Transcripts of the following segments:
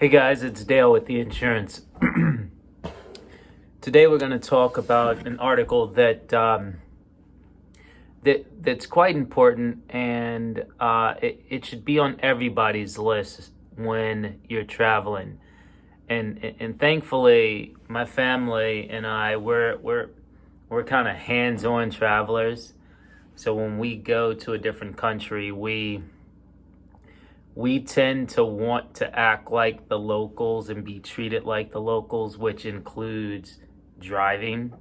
Hey guys, it's Dale with the insurance. Today we're going to talk about an article that's quite important, and it should be on everybody's list when you're traveling. And thankfully, my family and I we're kind of hands-on travelers. So when we go to a different country, we tend to want to act like the locals and be treated like the locals, which includes driving,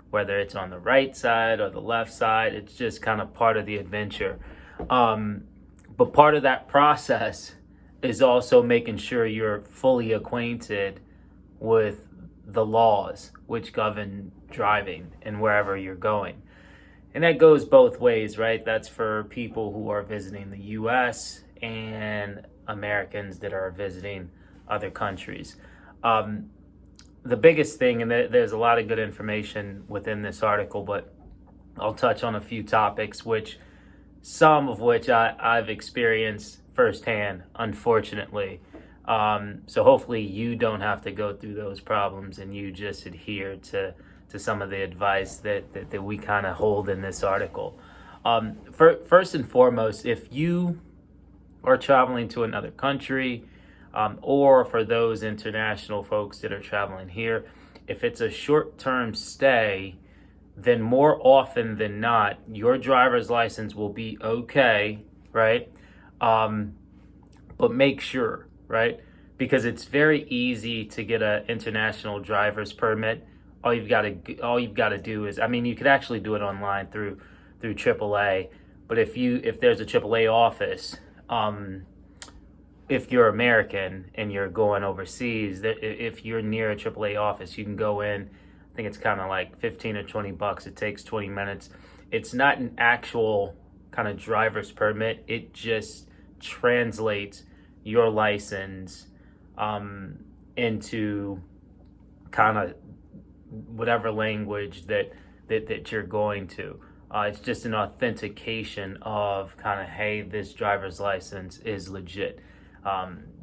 whether it's on the right side or the left side. It's just kind of part of the adventure. But part of that process is also making sure you're fully acquainted with the laws which govern driving and wherever you're going. And that goes both ways, right? That's for people who are visiting the US and Americans that are visiting other countries. The biggest thing, and there's a lot of good information within this article, but I'll touch on a few topics, some of which I've experienced firsthand, unfortunately. So hopefully you don't have to go through those problems and you just adhere to some of the advice that we kind of hold in this article. First and foremost, if you are traveling to another country, or for those international folks that are traveling here, if it's a short-term stay, then more often than not, your driver's license will be okay, right? But make sure, right? Because it's very easy to get an international driver's permit. All you've got to do is, I mean, you could actually do it online through AAA. But if there's a AAA office, if you're American and you're going overseas, if you're near a AAA office, you can go in. I think it's kind of like 15 or 20 bucks. It takes 20 minutes. It's not an actual kind of driver's permit. It just translates your license into kind of whatever language that you're going to. It's just an authentication of kind of, hey, this driver's license is legit.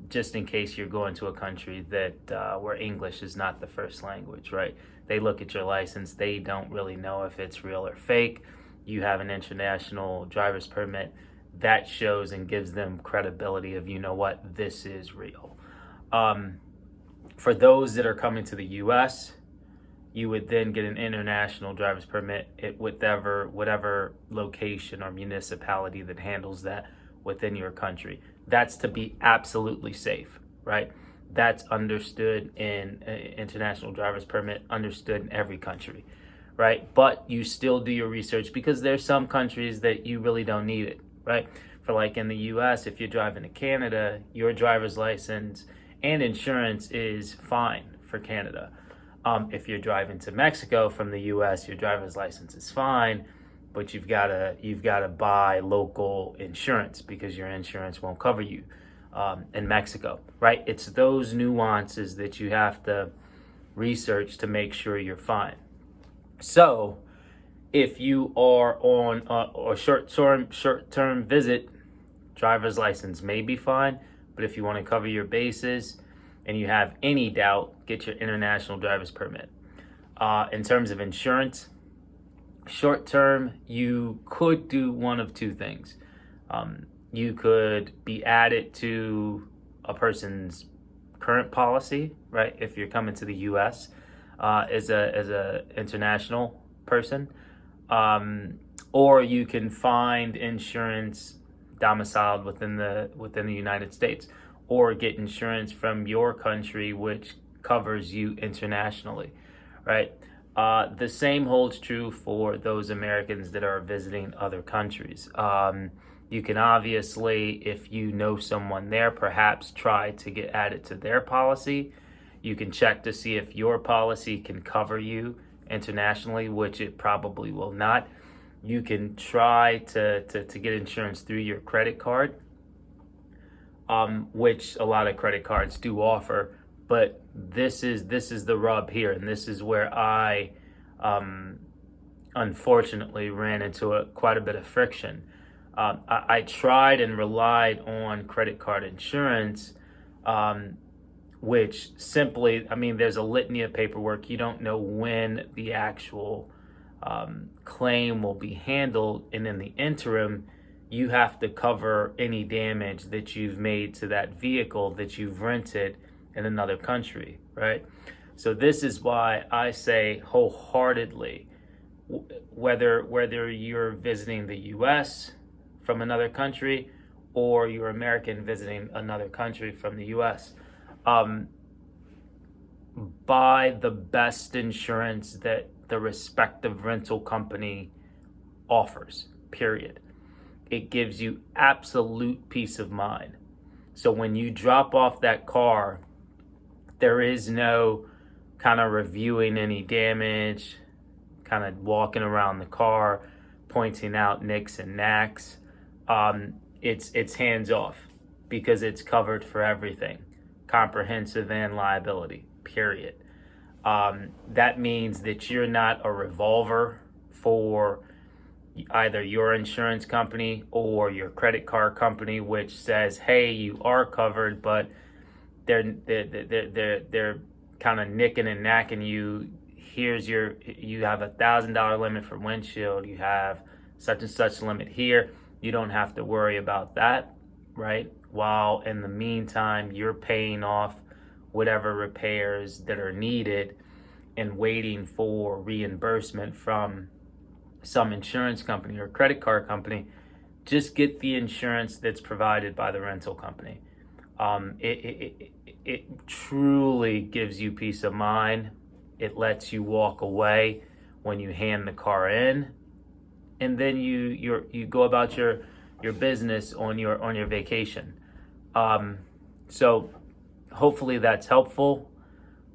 Just in case you're going to a country that where English is not the first language, right? They look at your license. They don't really know if it's real or fake. You have an international driver's permit. That shows and gives them credibility of, you know what, this is real. For those that are coming to the U.S., you would then get an international driver's permit at whatever location or municipality that handles that within your country. That's to be absolutely safe, right? That's understood in international driver's permit, understood in every country, right? But you still do your research because there's some countries that you really don't need it, right? For like in the US, if you're driving to Canada, your driver's license and insurance is fine for Canada. If you're driving to Mexico from the US, your driver's license is fine, but you've got to buy local insurance because your insurance won't cover you in Mexico, right? It's those nuances that you have to research to make sure you're fine. So if you are on a short-term visit, driver's license may be fine, but if you want to cover your bases and you have any doubt, get your international driver's permit. In terms of insurance, short term, you could do one of two things. You could be added to a person's current policy, right? If you're coming to the U.S. As a international person, or you can find insurance domiciled within the United States, or get insurance from your country which covers you internationally, right? The same holds true for those Americans that are visiting other countries. You can obviously, if you know someone there, perhaps try to get added to their policy. You can check to see if your policy can cover you internationally, which it probably will not. You can try to get insurance through your credit card, which a lot of credit cards do offer. But this is the rub here, and this is where I unfortunately ran into quite a bit of friction. I tried and relied on credit card insurance which simply, I mean, there's a litany of paperwork. You don't know when the actual claim will be handled, and in the interim, you have to cover any damage that you've made to that vehicle that you've rented in another country, right? So this is why I say wholeheartedly, whether you're visiting the US from another country or you're American visiting another country from the US, buy the best insurance that the respective rental company offers, period. It gives you absolute peace of mind. So when you drop off that car, there is no kind of reviewing any damage, kind of walking around the car, pointing out nicks and knacks. It's hands off because it's covered for everything, comprehensive and liability, period. That means that you're not a revolver for either your insurance company or your credit card company, which says, "Hey, you are covered," but they're kind of nicking and knacking you. You have $1,000 limit for windshield. You have such and such limit here. You don't have to worry about that, right? While in the meantime, you're paying off whatever repairs that are needed and waiting for reimbursement from some insurance company or credit card company. Just get the insurance that's provided by the rental company. It truly gives you peace of mind. It lets you walk away when you hand the car in, and then you go about your business on your vacation. So hopefully that's helpful.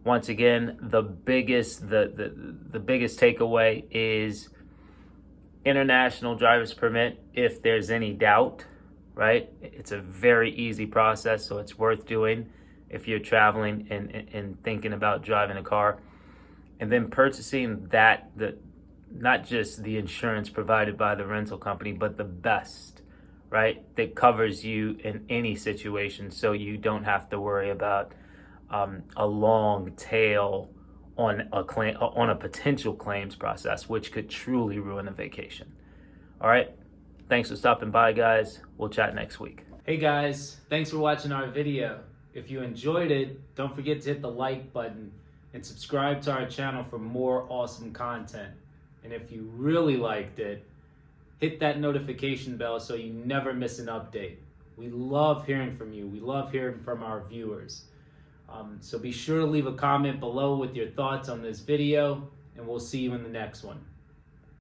Once again, the biggest takeaway is international driver's permit if there's any doubt, right? It's a very easy process, so it's worth doing if you're traveling and thinking about driving a car. And then purchasing not just the insurance provided by the rental company, but the best, right? That covers you in any situation, so you don't have to worry about a long tail on a potential claims process, which could truly ruin a vacation. All right. Thanks for stopping by, guys. We'll chat next week. Hey guys, thanks for watching our video. If you enjoyed it, don't forget to hit the like button and subscribe to our channel for more awesome content. And if you really liked it, hit that notification bell so you never miss an update. We love hearing from you. We love hearing from our viewers. So be sure to leave a comment below with your thoughts on this video, and we'll see you in the next one.